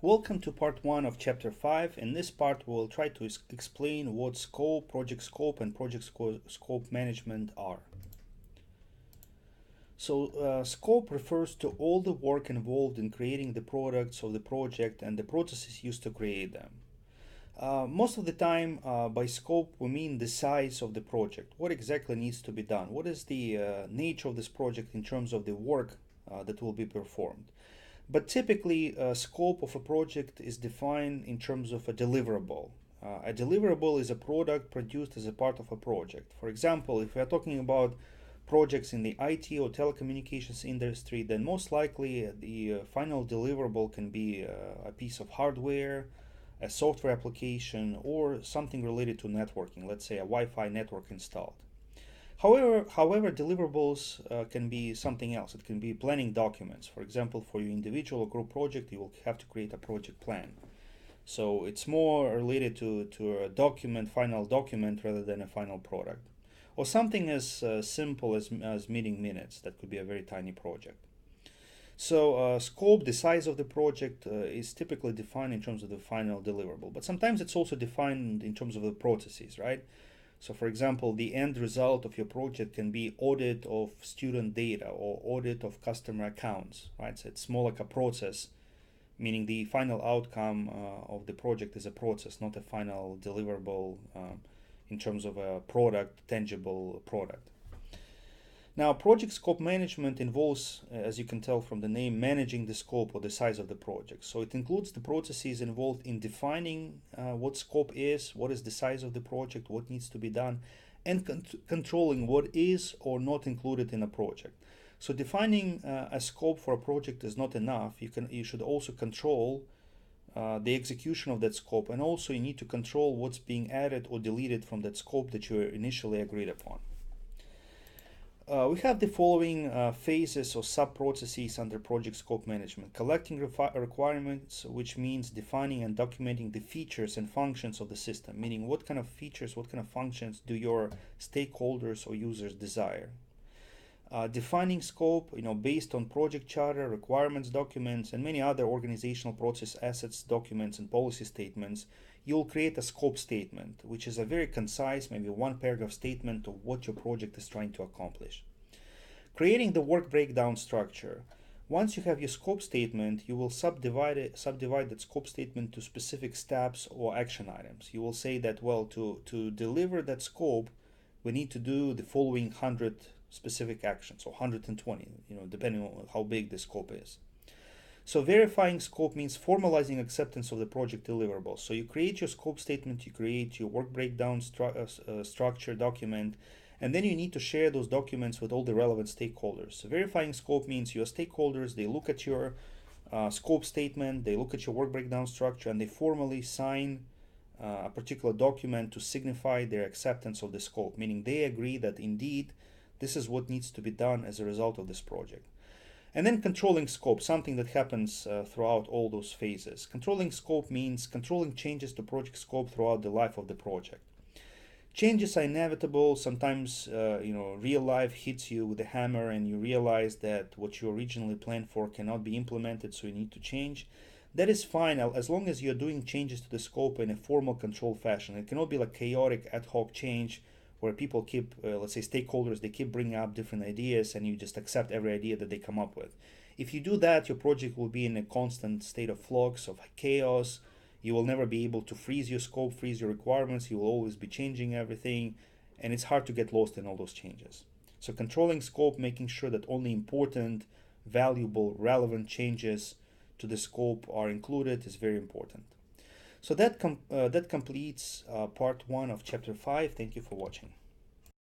Welcome to part 1 of chapter 5. In this part, we'll try to explain what scope, project scope, and project scope management are. So, scope refers to all the work involved in creating the products of the project and the processes used to create them. Most of the time, by scope, we mean the size of the project. What exactly needs to be done? What is the nature of this project in terms of the work that will be performed? But typically, scope of a project is defined in terms of a deliverable. A deliverable is a product produced as a part of a project. For example, if we are talking about projects in the IT or telecommunications industry, then most likely the final deliverable can be a piece of hardware, a software application, or something related to networking, let's say a Wi-Fi network installed. However, deliverables can be something else. It can be planning documents. For example, for your individual or group project, you will have to create a project plan. So it's more related to a document, final document, rather than a final product. Or something as simple as meeting minutes. That could be a very tiny project. So scope, the size of the project, is typically defined in terms of the final deliverable. But sometimes it's also defined in terms of the processes, right? So for example, the end result of your project can be audit of student data or audit of customer accounts, right? So it's more like a process, meaning the final outcome of the project is a process, not a final deliverable in terms of a product, tangible product. Now, project scope management involves, as you can tell from the name, managing the scope or the size of the project. So it includes the processes involved in defining what scope is, what is the size of the project, what needs to be done, and controlling what is or not included in a project. So defining a scope for a project is not enough. You should also control the execution of that scope, and also you need to control what's being added or deleted from that scope that you initially agreed upon. We have the following phases or sub-processes under project scope management. Collecting requirements, which means defining and documenting the features and functions of the system, meaning what kind of features, what kind of functions do your stakeholders or users desire. Defining scope, based on project charter, requirements documents, and many other organizational process assets, documents, and policy statements. You'll create a scope statement, which is a very concise, maybe one paragraph statement of what your project is trying to accomplish. Creating the work breakdown structure. Once you have your scope statement, you will subdivide that scope statement to specific steps or action items. You will say that, well, to deliver that scope, we need to do the following 100 specific actions, or 120, depending on how big the scope is. So verifying scope means formalizing acceptance of the project deliverables. So you create your scope statement, you create your work breakdown structure document, and then you need to share those documents with all the relevant stakeholders. So verifying scope means your stakeholders, they look at your scope statement, they look at your work breakdown structure, and they formally sign a particular document to signify their acceptance of the scope, meaning they agree that indeed this is what needs to be done as a result of this project. And then controlling scope, something that happens throughout all those phases. Controlling scope means controlling changes to project scope throughout the life of the project. Changes are inevitable. Sometimes, real life hits you with a hammer and you realize that what you originally planned for cannot be implemented, so you need to change. That is fine as long as you're doing changes to the scope in a formal controlled fashion. It cannot be like chaotic ad hoc change where people keep, let's say stakeholders, they keep bringing up different ideas and you just accept every idea that they come up with. If you do that, your project will be in a constant state of flux, of chaos. You will never be able to freeze your scope, freeze your requirements. You will always be changing everything, and it's hard to get lost in all those changes. So controlling scope, making sure that only important, valuable, relevant changes to the scope are included is very important. So that completes part 1 of chapter 5. Thank you for watching.